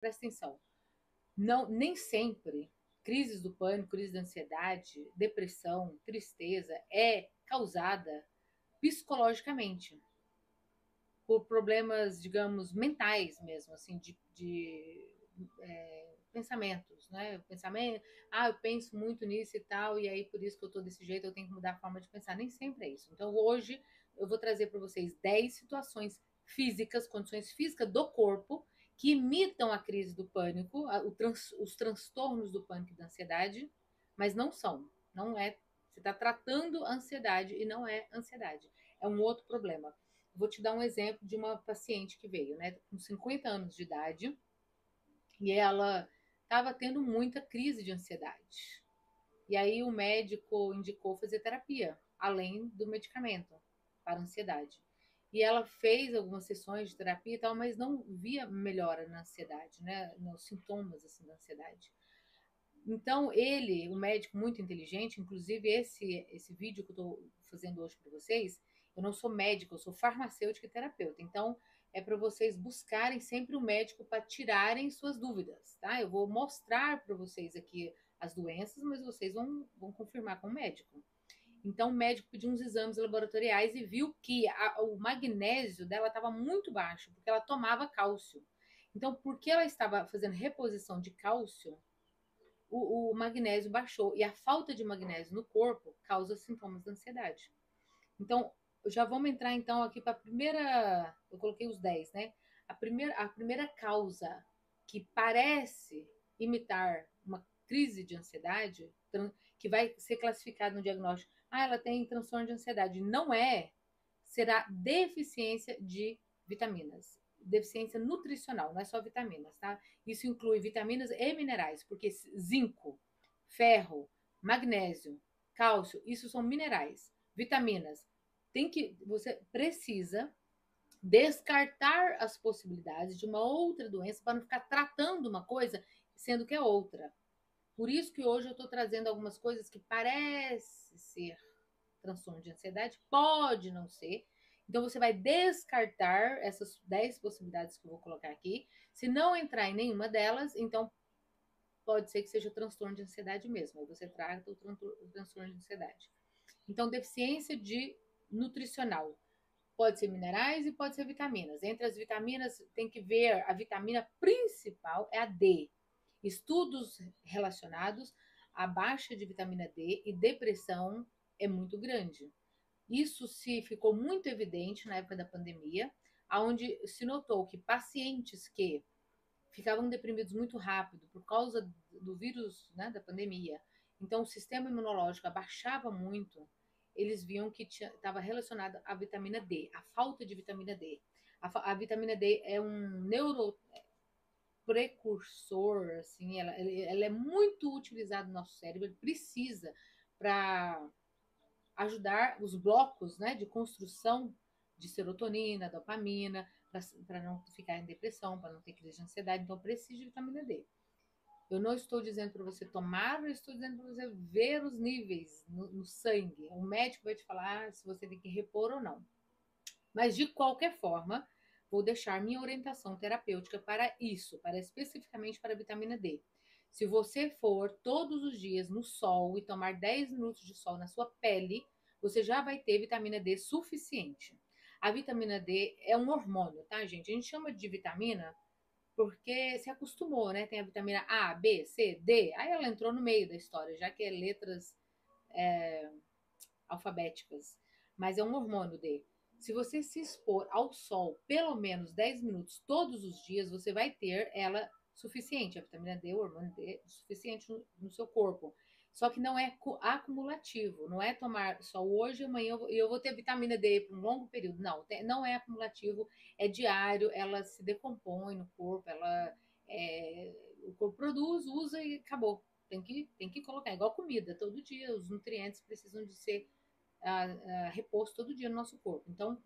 presta atenção, não, nem sempre crises do pânico, crise da ansiedade, depressão, tristeza é causada psicologicamente por problemas, digamos, mentais mesmo, assim, pensamentos, né? Pensamento, eu penso muito nisso e tal, e aí por isso que eu tô desse jeito, eu tenho que mudar a forma de pensar. Nem sempre é isso. Então hoje eu vou trazer para vocês 10 situações físicas, condições físicas do corpo que imitam a crise do pânico, os transtornos do pânico e da ansiedade, mas não são. Não é. Você está tratando a ansiedade e não é ansiedade. É um outro problema. Vou te dar um exemplo de uma paciente que veio, né, com 50 anos de idade, e ela estava tendo muita crise de ansiedade. E aí o médico indicou fazer terapia, além do medicamento para ansiedade. E ela fez algumas sessões de terapia e tal, mas não via melhora na ansiedade, né? Nos sintomas assim, da ansiedade. Então, ele, um médico muito inteligente, inclusive esse vídeo que eu estou fazendo hoje para vocês, eu não sou médico, eu sou farmacêutica e terapeuta. Então, é para vocês buscarem sempre o médico para tirarem suas dúvidas, tá? Eu vou mostrar para vocês aqui as doenças, mas vocês vão confirmar com o médico. Então, o médico pediu uns exames laboratoriais e viu que o magnésio dela estava muito baixo, porque ela tomava cálcio. Então, porque ela estava fazendo reposição de cálcio, o magnésio baixou. E a falta de magnésio no corpo causa sintomas da ansiedade. Então, já vamos entrar então aqui para a primeira. Eu coloquei os 10, né? A primeira causa que parece imitar uma crise de ansiedade, que vai ser classificada no diagnóstico. Ela tem transtorno de ansiedade. Não é, será deficiência de vitaminas. Deficiência nutricional, não é só vitaminas, tá? Isso inclui vitaminas e minerais, porque zinco, ferro, magnésio, cálcio, isso são minerais. Vitaminas, você precisa descartar as possibilidades de uma outra doença para não ficar tratando uma coisa sendo que é outra. Por isso que hoje eu estou trazendo algumas coisas que parece ser transtorno de ansiedade, pode não ser. Então você vai descartar essas 10 possibilidades que eu vou colocar aqui. Se não entrar em nenhuma delas, então pode ser que seja transtorno de ansiedade mesmo. Aí você trata o transtorno de ansiedade. Então, deficiência de nutricional. Pode ser minerais e pode ser vitaminas. Entre as vitaminas, tem que ver a vitamina principal é a D. Estudos relacionados à baixa de vitamina D e depressão é muito grande. Isso se ficou muito evidente na época da pandemia, onde se notou que pacientes que ficavam deprimidos muito rápido por causa do vírus, né, da pandemia, então o sistema imunológico abaixava muito, eles viam que estava relacionado à vitamina D, a falta de vitamina D. A vitamina D é um neuroprecursor, assim, ela é muito utilizada no nosso cérebro, ele precisa para ajudar os blocos, né, de construção de serotonina, dopamina, para não ficar em depressão, para não ter crise de ansiedade. Então, precisa de vitamina D. Eu não estou dizendo para você tomar, eu estou dizendo para você ver os níveis no sangue. O médico vai te falar se você tem que repor ou não. Mas, de qualquer forma, vou deixar minha orientação terapêutica para isso, para especificamente para a vitamina D. Se você for todos os dias no sol e tomar 10 minutos de sol na sua pele, você já vai ter vitamina D suficiente. A vitamina D é um hormônio, tá, gente? A gente chama de vitamina porque se acostumou, né? Tem a vitamina A, B, C, D. Aí ela entrou no meio da história, já que é letras alfabéticas. Mas é um hormônio D. Se você se expor ao sol pelo menos 10 minutos todos os dias, você vai ter ela suficiente, a vitamina D, o hormônio D, suficiente no seu corpo. Só que não é acumulativo, não é tomar só hoje, amanhã eu vou ter vitamina D por um longo período. Não, não é acumulativo, é diário, ela se decompõe no corpo, o corpo produz, usa e acabou. Tem que colocar, igual comida, todo dia os nutrientes precisam de ser repouso todo dia no nosso corpo. Então,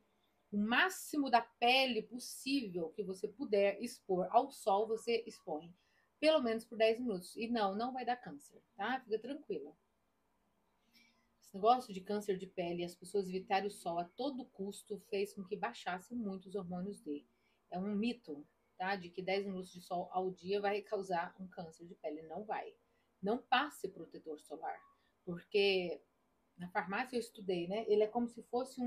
o máximo da pele possível que você puder expor ao sol, você expõe. Pelo menos por 10 minutos. E não vai dar câncer, tá? Fica tranquila. Esse negócio de câncer de pele e as pessoas evitarem o sol a todo custo fez com que baixasse muito os hormônios D. É um mito. tá? De que 10 minutos de sol ao dia vai causar um câncer de pele. Não vai. Não passe protetor solar, porque na farmácia eu estudei, né? Ele é como se fosse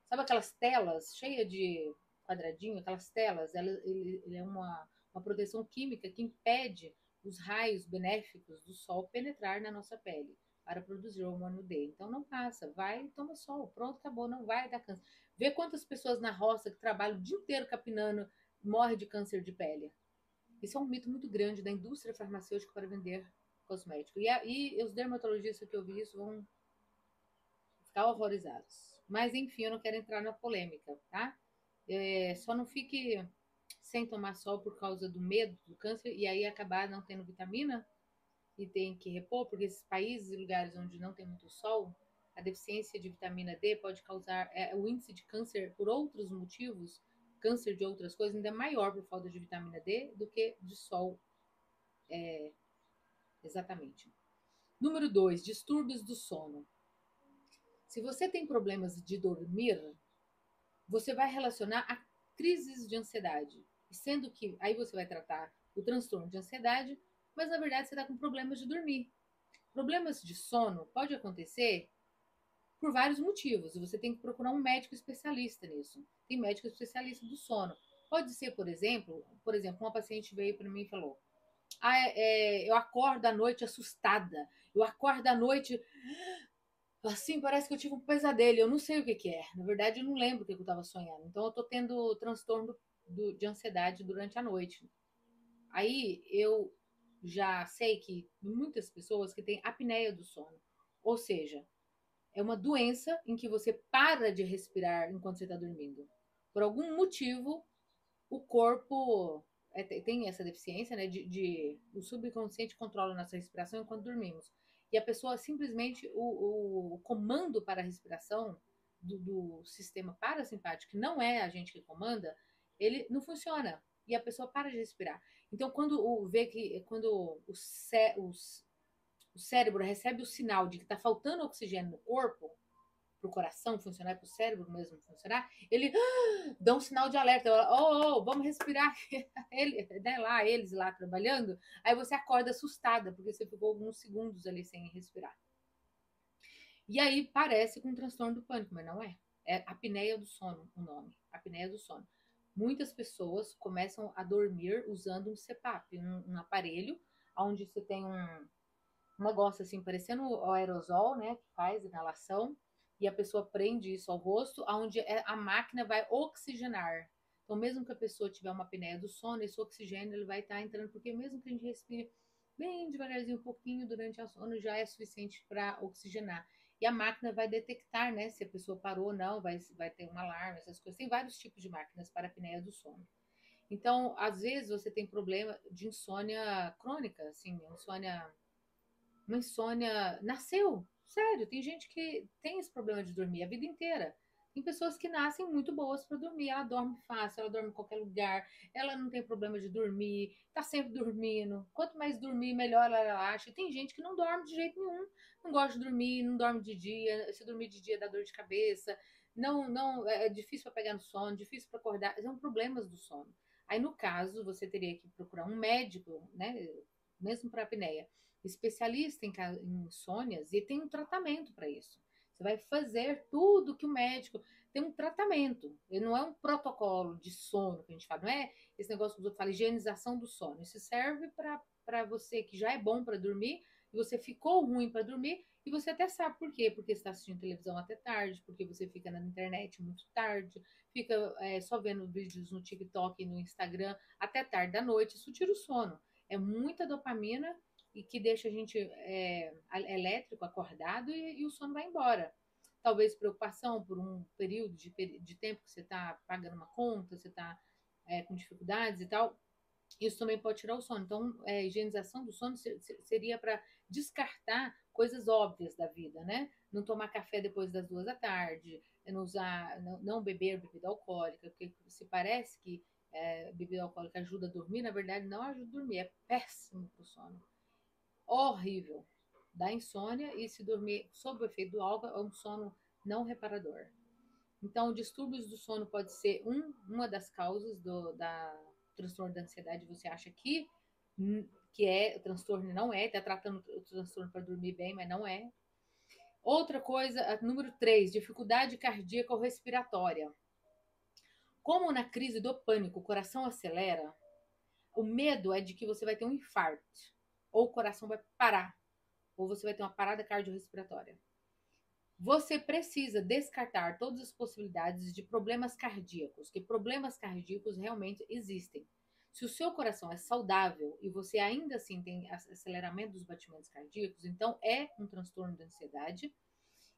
sabe aquelas telas cheias de quadradinho, aquelas telas, ele é uma proteção química que impede os raios benéficos do sol penetrar na nossa pele para produzir o hormônio D. Então não passa, vai e toma sol, pronto, acabou, não vai dar câncer. Vê quantas pessoas na roça que trabalham o dia inteiro capinando morrem de câncer de pele. Isso é um mito muito grande da indústria farmacêutica para vender cosmético. E os dermatologistas que ouvem isso vão ficar horrorizados. Mas enfim, eu não quero entrar na polêmica, tá? Só não fique sem tomar sol por causa do medo do câncer e aí acabar não tendo vitamina e tem que repor, porque esses países e lugares onde não tem muito sol, a deficiência de vitamina D pode causar o índice de câncer por outros motivos, câncer de outras coisas, ainda é maior por falta de vitamina D do que de sol, exatamente. Número 2, distúrbios do sono. Se você tem problemas de dormir, você vai relacionar a crises de ansiedade. Sendo que aí você vai tratar o transtorno de ansiedade, mas na verdade você está com problemas de dormir. Problemas de sono pode acontecer por vários motivos. E você tem que procurar um médico especialista nisso. Tem médico especialista do sono. Pode ser, por exemplo, uma paciente veio para mim e falou: eu acordo à noite assustada. Eu acordo à noite assim, parece que eu tive um pesadelo. Eu não sei o que que é. Na verdade, eu não lembro o que eu estava sonhando. Então, eu estou tendo transtorno de ansiedade durante a noite. Aí, eu já sei que muitas pessoas que têm apneia do sono. Ou seja, é uma doença em que você para de respirar enquanto você está dormindo. Por algum motivo, o corpo tem essa deficiência, né? O subconsciente controla a nossa respiração enquanto dormimos. E a pessoa simplesmente, o comando para a respiração do sistema parasimpático, que não é a gente que comanda, ele não funciona. E a pessoa para de respirar. Então, quando o cérebro recebe o sinal de que está faltando oxigênio no corpo, para o coração funcionar, para o cérebro mesmo funcionar, ele dá um sinal de alerta. Vamos respirar. Eles lá trabalhando. Aí você acorda assustada, porque você ficou alguns segundos ali sem respirar. E aí parece com um transtorno do pânico, mas não é. É apneia do sono o nome. Apneia do sono. Muitas pessoas começam a dormir usando um CPAP, um aparelho, onde você tem um negócio assim, parecendo o aerosol, né, que faz inalação, e a pessoa prende isso ao rosto, onde a máquina vai oxigenar. Então, mesmo que a pessoa tiver uma apneia do sono, esse oxigênio ele vai estar entrando, porque mesmo que a gente respire bem devagarzinho, um pouquinho durante o sono, já é suficiente para oxigenar. E a máquina vai detectar, né, se a pessoa parou ou não, vai ter um alarme, essas coisas. Tem vários tipos de máquinas para apneia do sono. Então, às vezes, você tem problema de insônia crônica, assim, uma insônia nasceu. Sério, tem gente que tem esse problema de dormir a vida inteira. Tem pessoas que nascem muito boas para dormir. Ela dorme fácil, ela dorme em qualquer lugar, ela não tem problema de dormir, tá sempre dormindo. Quanto mais dormir, melhor ela relaxa. E tem gente que não dorme de jeito nenhum. Não gosta de dormir, não dorme de dia. Se dormir de dia dá dor de cabeça. Não, é difícil para pegar no sono, difícil para acordar. São problemas do sono. Aí, no caso, você teria que procurar um médico, né? Mesmo para apneia especialista em insônias e tem um tratamento para isso. Você vai fazer tudo que o médico tem um tratamento. Ele não é um protocolo de sono que a gente fala, não é esse negócio que eu falo, higienização do sono. Isso serve para você que já é bom para dormir e você ficou ruim para dormir e você até sabe por quê. Porque você está assistindo televisão até tarde, porque você fica na internet muito tarde, fica só vendo vídeos no TikTok e no Instagram até tarde da noite. Isso tira o sono. É muita dopamina e que deixa a gente elétrico, acordado e o sono vai embora. Talvez preocupação por um período de tempo que você está pagando uma conta, você está com dificuldades e tal. Isso também pode tirar o sono. Então, higienização do sono seria para descartar coisas óbvias da vida, né? Não tomar café depois das 2 da tarde, não beber bebida alcoólica, porque se parece que bebida alcoólica ajuda a dormir, na verdade não ajuda a dormir, é péssimo para o sono. Horrível. Dá insônia e se dormir sob o efeito do álcool é um sono não reparador. Então, distúrbios do sono pode ser uma das causas da transtorno da ansiedade. Você acha que é o transtorno, não é, está tratando o transtorno para dormir bem, mas não é. Outra coisa, número 3, dificuldade cardíaca ou respiratória. Como na crise do pânico o coração acelera, o medo é de que você vai ter um infarto, ou o coração vai parar, ou você vai ter uma parada cardiorrespiratória. Você precisa descartar todas as possibilidades de problemas cardíacos, que problemas cardíacos realmente existem. Se o seu coração é saudável e você ainda assim tem aceleramento dos batimentos cardíacos, então é um transtorno de ansiedade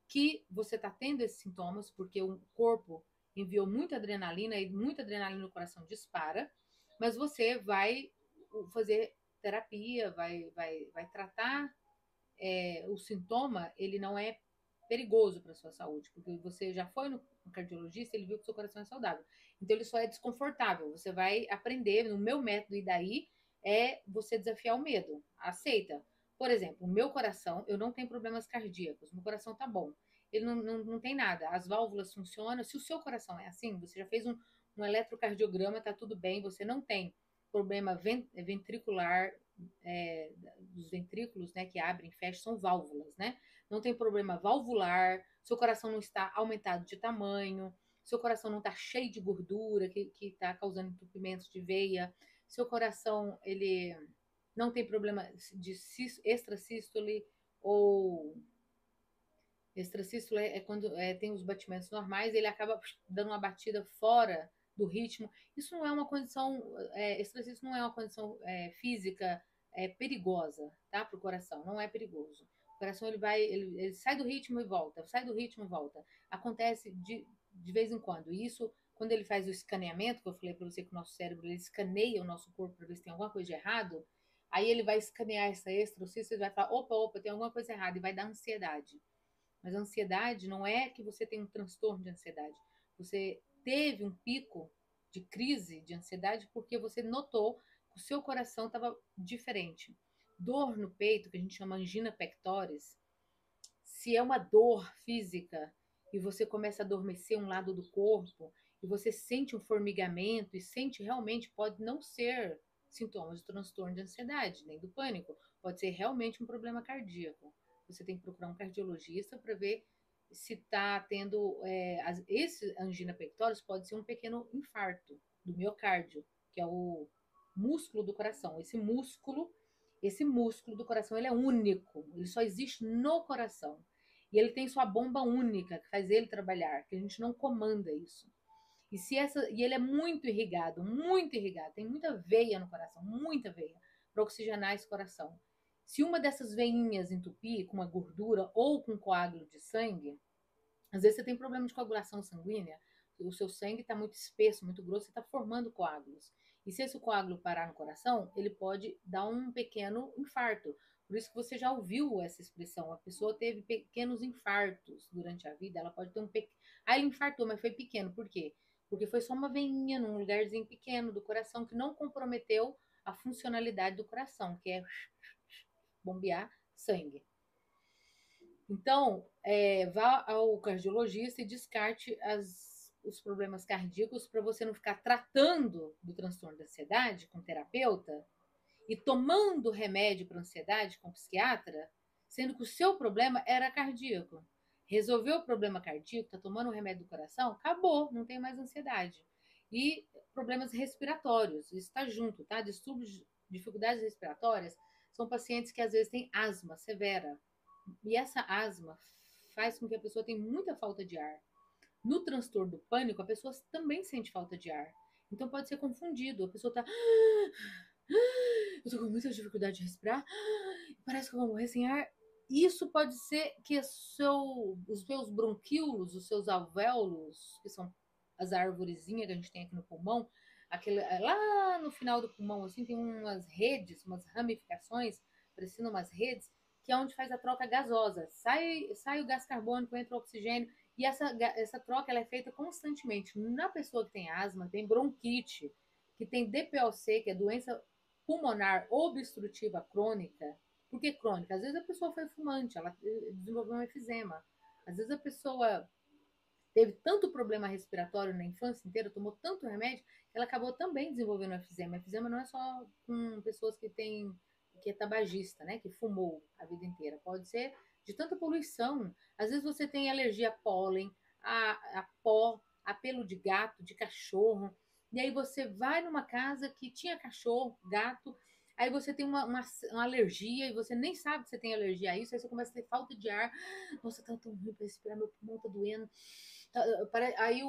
que você está tendo esses sintomas porque o corpo enviou muita adrenalina e muita adrenalina no coração dispara, mas você vai fazer terapia, vai tratar o sintoma, ele não é perigoso para a sua saúde, porque você já foi no cardiologista, ele viu que o seu coração é saudável. Então ele só é desconfortável. Você vai aprender, no meu método, e daí é você desafiar o medo. Aceita. Por exemplo, o meu coração, eu não tenho problemas cardíacos, meu coração tá bom. Ele não tem nada, as válvulas funcionam. Se o seu coração é assim, você já fez um eletrocardiograma, tá tudo bem, você não tem problema ventricular, dos ventrículos, né, que abrem e fecham, são válvulas, né? Não tem problema valvular, seu coração não está aumentado de tamanho, seu coração não está cheio de gordura que está causando entupimento de veia, seu coração ele não tem problema de extrasístole ou extrasístole é quando tem os batimentos normais, ele acaba dando uma batida fora do ritmo. Isso não é uma condição, extrasístole não é uma condição física perigosa, tá? Para o coração, não é perigoso. O coração ele sai do ritmo e volta, sai do ritmo e volta. Acontece de vez em quando. E isso, quando ele faz o escaneamento, que eu falei para você que o nosso cérebro ele escaneia o nosso corpo para ver se tem alguma coisa de errado, aí ele vai escanear essa extrasístole e vai falar, opa, tem alguma coisa errada, e vai dar ansiedade. Mas a ansiedade não é que você tem um transtorno de ansiedade. Você teve um pico de crise de ansiedade porque você notou que o seu coração estava diferente. Dor no peito, que a gente chama angina pectoris, se é uma dor física e você começa a adormecer um lado do corpo e você sente um formigamento e sente realmente, pode não ser sintomas de transtorno de ansiedade, nem do pânico, pode ser realmente um problema cardíaco. Você tem que procurar um cardiologista para ver se está tendo. Esse angina pectoris pode ser um pequeno infarto do miocárdio, que é o músculo do coração. Esse músculo do coração ele é único, ele só existe no coração. E ele tem sua bomba única que faz ele trabalhar, que a gente não comanda isso. E ele é muito irrigado, tem muita veia no coração, muita veia para oxigenar esse coração. Se uma dessas veinhas entupir com uma gordura ou com coágulo de sangue, às vezes você tem problema de coagulação sanguínea, o seu sangue está muito espesso, muito grosso, você está formando coágulos. E se esse coágulo parar no coração, ele pode dar um pequeno infarto. Por isso que você já ouviu essa expressão. A pessoa teve pequenos infartos durante a vida, ela pode ter um pequeno. Ah, ele infartou, mas foi pequeno. Por quê? Porque foi só uma veinha num lugarzinho pequeno do coração que não comprometeu a funcionalidade do coração, que é bombear sangue. Então, vá ao cardiologista e descarte os problemas cardíacos para você não ficar tratando do transtorno da ansiedade com terapeuta e tomando remédio para ansiedade com psiquiatra, sendo que o seu problema era cardíaco. Resolveu o problema cardíaco, está tomando o remédio do coração, acabou, não tem mais ansiedade. E problemas respiratórios, isso está junto, tá? Distúrbios, dificuldades respiratórias, são pacientes que às vezes têm asma severa. E essa asma faz com que a pessoa tenha muita falta de ar. No transtorno do pânico, a pessoa também sente falta de ar. Então pode ser confundido. A pessoa está. Eu tô com muita dificuldade de respirar. Parece que eu vou morrer sem ar. Isso pode ser que os seus bronquíolos, os seus alvéolos, que são as arvorezinhas que a gente tem aqui no pulmão, lá no final do pulmão, assim, tem umas redes, umas ramificações, parecendo umas redes, que é onde faz a troca gasosa. Sai o gás carbônico, entra o oxigênio, e essa troca ela é feita constantemente. Na pessoa que tem asma, tem bronquite, que tem DPOC, que é doença pulmonar obstrutiva crônica. Por que crônica? Às vezes a pessoa foi fumante, ela desenvolveu um efizema. Às vezes a pessoa teve tanto problema respiratório na infância inteira, tomou tanto remédio, que ela acabou também desenvolvendo efizema. Efizema não é só com pessoas que é tabagista, né, que fumou a vida inteira. Pode ser de tanta poluição. Às vezes você tem alergia a pólen, a pó, a pelo de gato, de cachorro. E aí você vai numa casa que tinha cachorro, gato, aí você tem uma alergia e você nem sabe que você tem alergia a isso, aí você começa a ter falta de ar. Nossa, tá tão ruim para respirar, meu pulmão tá doendo. Aí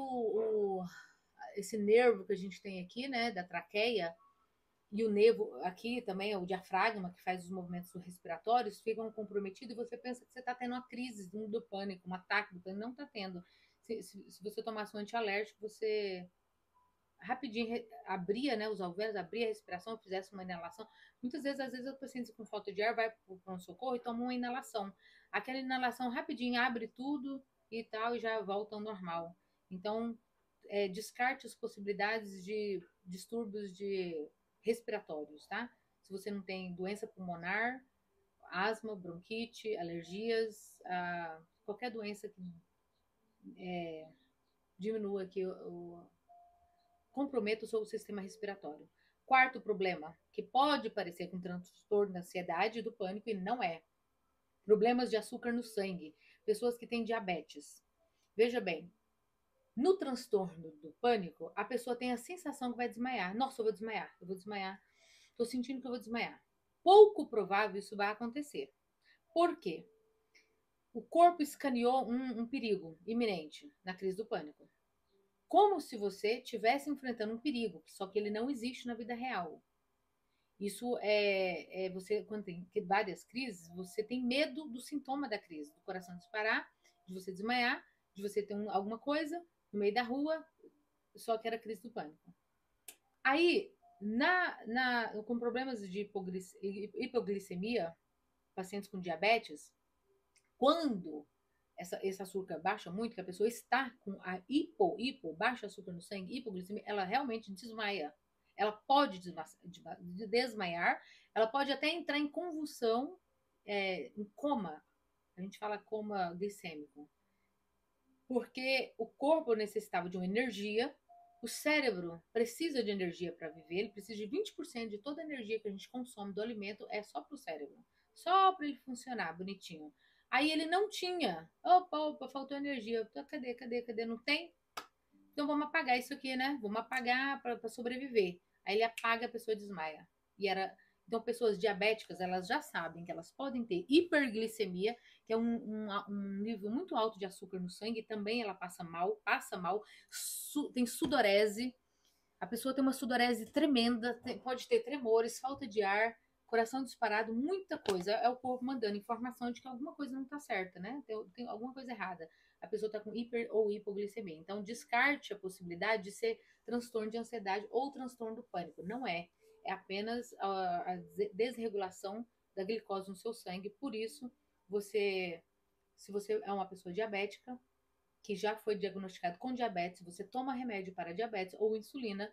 esse nervo que a gente tem aqui, né, da traqueia, e o nervo aqui também, o diafragma, que faz os movimentos respiratórios, ficam comprometidos e você pensa que você está tendo uma crise do pânico, um ataque do pânico. Não está tendo. Se você tomasse um antialérgico, você rapidinho abria, né, os alvéolos, abria a respiração, fizesse uma inalação. Muitas vezes, às vezes, o paciente com falta de ar vai para o pronto-socorro e toma uma inalação. Aquela inalação rapidinho abre tudo e tal, e já volta ao normal. Então, descarte as possibilidades de distúrbios respiratórios, tá? Se você não tem doença pulmonar, asma, bronquite, alergias, qualquer doença que diminua aqui comprometa o seu sistema respiratório. Quarto problema, que pode parecer com transtorno da ansiedade e do pânico e não é. Problemas de açúcar no sangue, pessoas que têm diabetes. Veja bem, no transtorno do pânico, a pessoa tem a sensação que vai desmaiar. Nossa, eu vou desmaiar, eu vou desmaiar. Estou sentindo que eu vou desmaiar. Pouco provável isso vai acontecer. Por quê? O corpo escaneou um perigo iminente na crise do pânico. Como se você estivesse enfrentando um perigo, só que ele não existe na vida real. Isso você, quando tem várias crises, você tem medo do sintoma da crise, do coração disparar, de você desmaiar, de você ter alguma coisa no meio da rua, só que era crise do pânico. Aí, com problemas de hipoglicemia, pacientes com diabetes, quando esse açúcar baixa muito, que a pessoa está com a baixa açúcar no sangue, hipoglicemia, ela realmente desmaia. Ela pode desmaiar, ela pode até entrar em convulsão, em coma. A gente fala coma glicêmico. Porque o corpo necessitava de uma energia, o cérebro precisa de energia para viver, ele precisa de 20% de toda a energia que a gente consome do alimento é só para o cérebro, só para ele funcionar bonitinho. Aí ele não tinha. Opa, faltou energia. Cadê? Não tem? Então vamos apagar isso aqui, né? Vamos apagar para sobreviver. Aí ele apaga, a pessoa desmaia. Então, pessoas diabéticas, elas já sabem que elas podem ter hiperglicemia, que é um nível muito alto de açúcar no sangue, e também ela passa mal, tem sudorese, a pessoa tem uma sudorese tremenda, pode ter tremores, falta de ar, coração disparado, muita coisa. É o corpo mandando informação de que alguma coisa não está certa, né? Tem alguma coisa errada. A pessoa está com hiper ou hipoglicemia. Então, descarte a possibilidade de ser transtorno de ansiedade ou transtorno do pânico. Não é. É apenas a desregulação da glicose no seu sangue. Por isso, se você é uma pessoa diabética, que já foi diagnosticado com diabetes, você toma remédio para diabetes ou insulina,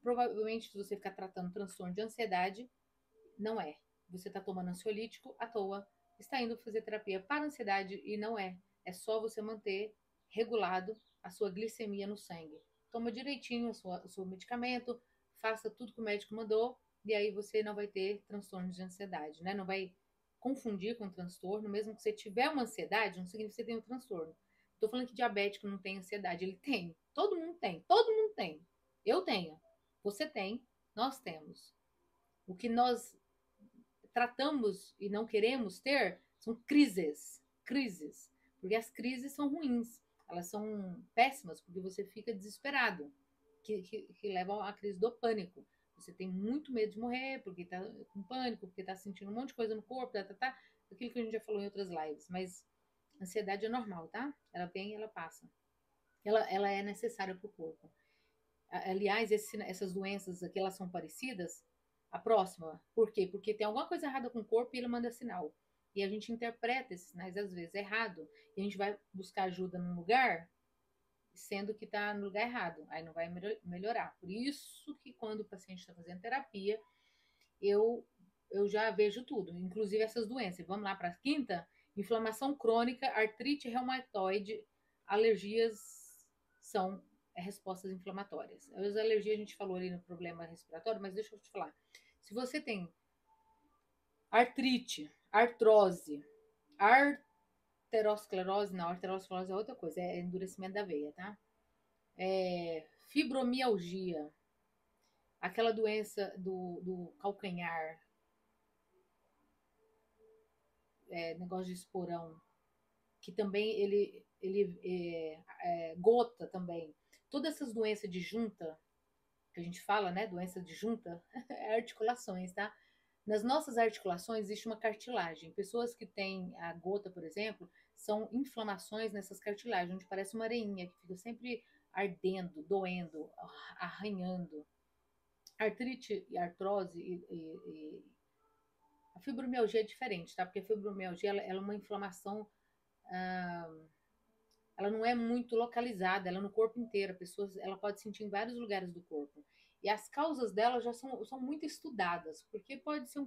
provavelmente se você ficar tratando transtorno de ansiedade, não é. Você está tomando ansiolítico à toa, está indo fazer terapia para ansiedade e não é. É só você manter regulado a sua glicemia no sangue. Toma direitinho o seu medicamento, faça tudo que o médico mandou e aí você não vai ter transtorno de ansiedade, né? Não vai confundir com transtorno, mesmo que você tiver uma ansiedade, não significa que você tem um transtorno. Estou falando que diabético não tem ansiedade, ele tem. Todo mundo tem, todo mundo tem. Eu tenho, você tem, nós temos. O que nós tratamos e não queremos ter são crises, porque as crises são ruins, elas são péssimas, porque você fica desesperado, que levam à crise do pânico. Você tem muito medo de morrer, porque tá com pânico, porque tá sentindo um monte de coisa no corpo, aquilo que a gente já falou em outras lives, mas ansiedade é normal, tá? Ela vem e ela passa. Ela é necessária para o corpo. Aliás, essas doenças aqui, elas são parecidas. A próxima, por quê? Porque tem alguma coisa errada com o corpo e ele manda sinal. E a gente interpreta esses sinais, às vezes, errado. E a gente vai buscar ajuda num lugar, sendo que está no lugar errado. Aí não vai melhorar. Por isso que quando o paciente está fazendo terapia, eu já vejo tudo. Inclusive essas doenças. Vamos lá para a quinta? Inflamação crônica, artrite reumatoide, alergias são respostas inflamatórias. As alergias a gente falou ali no problema respiratório, mas deixa eu te falar. Se você tem artrite, artrose, arteriosclerose, não, arteriosclerose é outra coisa, é endurecimento da veia, tá? Fibromialgia, aquela doença do calcanhar, negócio de esporão, que também gota também. Todas essas doenças de junta, que a gente fala, né? Doença de junta, é articulações, tá? Nas nossas articulações existe uma cartilagem. Pessoas que têm a gota, por exemplo, são inflamações nessas cartilagens, onde parece uma areinha que fica sempre ardendo, doendo, arranhando. Artrite e artrose a fibromialgia é diferente, tá? Porque a fibromialgia ela é uma inflamação, ela não é muito localizada, ela é no corpo inteiro. A pessoa ela pode sentir em vários lugares do corpo. E as causas dela já são muito estudadas, porque pode ser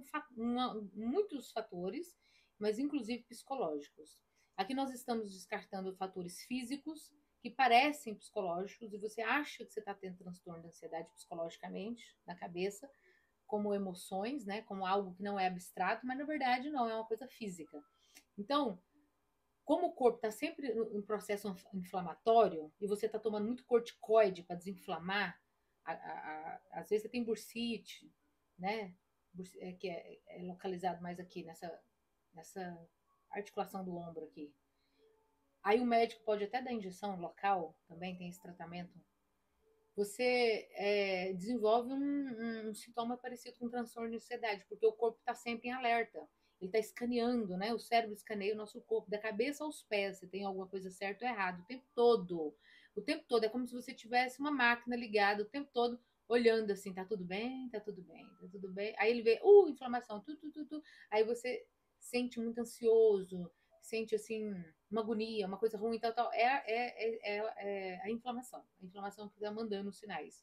muitos fatores, mas inclusive psicológicos. Aqui nós estamos descartando fatores físicos que parecem psicológicos e você acha que você está tendo transtorno de ansiedade psicologicamente na cabeça, como emoções, né, como algo que não é abstrato, mas na verdade não, é uma coisa física. Então, como o corpo está sempre em processo inflamatório e você está tomando muito corticoide para desinflamar, às vezes você tem bursite, né, que é localizado mais aqui nessa articulação do ombro aqui. Aí o médico pode até dar injeção local, também tem esse tratamento. Você desenvolve um sintoma parecido com transtorno de ansiedade, porque o corpo está sempre em alerta. Ele está escaneando, né? O cérebro escaneia o nosso corpo, da cabeça aos pés, se tem alguma coisa certa ou errada, o tempo todo. O tempo todo, é como se você tivesse uma máquina ligada o tempo todo, olhando assim, tá tudo bem, tá tudo bem, tá tudo bem. Aí ele vê, inflamação, tu. Aí você sente muito ansioso, sente assim uma agonia, uma coisa ruim, tal. É a inflamação. A inflamação que está mandando os sinais.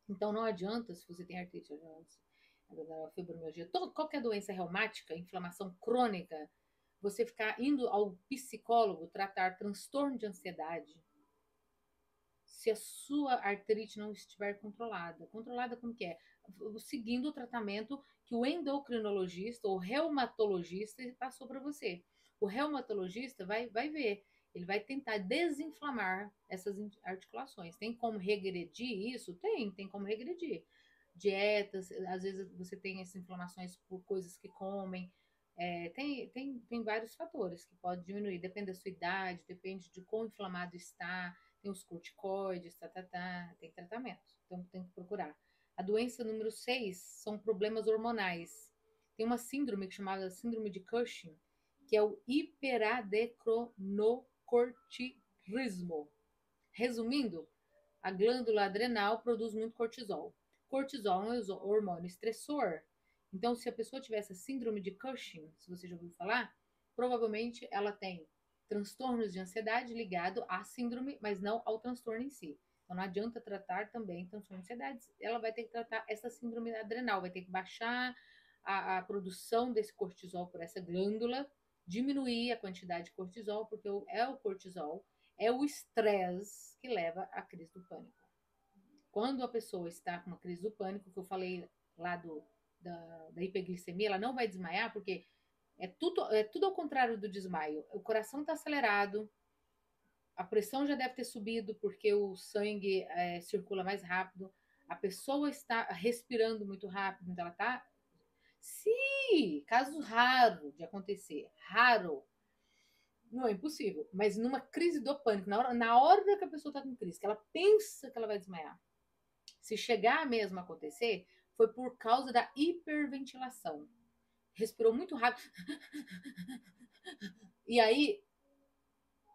Então não adianta, se você tem artrite, a fibromialgia, qualquer doença reumática, inflamação crônica, você ficar indo ao psicólogo tratar transtorno de ansiedade, se a sua artrite não estiver controlada. Controlada como que é? Seguindo o tratamento que o endocrinologista ou reumatologista passou para você. O reumatologista vai ver, ele vai tentar desinflamar essas articulações. Tem como regredir isso? Tem como regredir. Dietas, às vezes você tem essas inflamações por coisas que comem. Tem vários fatores que podem diminuir, depende da sua idade, depende de quão inflamado está, tem os corticoides, tem tratamento, então tem que procurar. A doença número 6 são problemas hormonais. Tem uma síndrome que é chamada síndrome de Cushing, que é o hiperadenocorticismo. Resumindo, a glândula adrenal produz muito cortisol. Cortisol é um hormônio estressor. Então, se a pessoa tiver essa síndrome de Cushing, se você já ouviu falar, provavelmente ela tem transtornos de ansiedade ligado à síndrome, mas não ao transtorno em si. Então, não adianta tratar também transtorno de ansiedade, ela vai ter que tratar essa síndrome adrenal, vai ter que baixar a produção desse cortisol por essa glândula, diminuir a quantidade de cortisol, porque o cortisol é o estresse que leva à crise do pânico. Quando a pessoa está com uma crise do pânico, que eu falei lá da hiperglicemia, ela não vai desmaiar, porque é tudo ao contrário do desmaio. O coração está acelerado, a pressão já deve ter subido, porque o sangue circula mais rápido, a pessoa está respirando muito rápido, então ela está... Sim, caso raro de acontecer, raro, não é impossível, mas numa crise do pânico, na hora que a pessoa está com crise, que ela pensa que ela vai desmaiar, se chegar mesmo a acontecer, foi por causa da hiperventilação. Respirou muito rápido. E aí,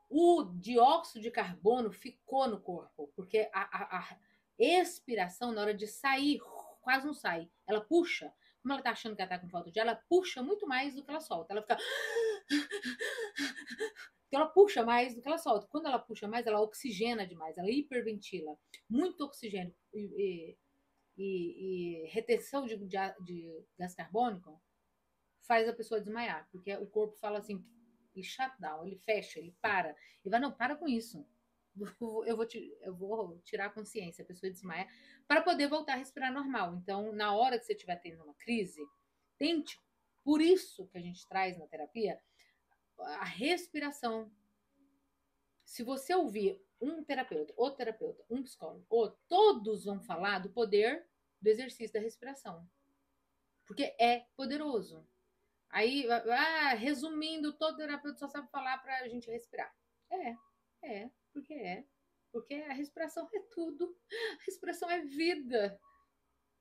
o dióxido de carbono ficou no corpo, porque a expiração, na hora de sair, quase não sai. Ela puxa. Como ela tá achando que ela tá com falta de ar, ela puxa muito mais do que ela solta. Ela fica... Então ela puxa mais do que ela solta. Quando ela puxa mais, ela oxigena demais, ela hiperventila. Muito oxigênio e retenção de gás carbônico faz a pessoa desmaiar, porque o corpo fala assim, ele shut down, ele fecha, ele para. E vai, não, para com isso. Eu vou tirar a consciência, a pessoa desmaia, para poder voltar a respirar normal. Então, na hora que você estiver tendo uma crise, tente, por isso que a gente traz na terapia, a respiração. Se você ouvir um terapeuta, outro terapeuta, um psicólogo, ou todos vão falar do poder do exercício da respiração. Porque é poderoso. Aí, resumindo, todo terapeuta só sabe falar para a gente respirar. Porque é. Porque a respiração é tudo. A respiração é vida.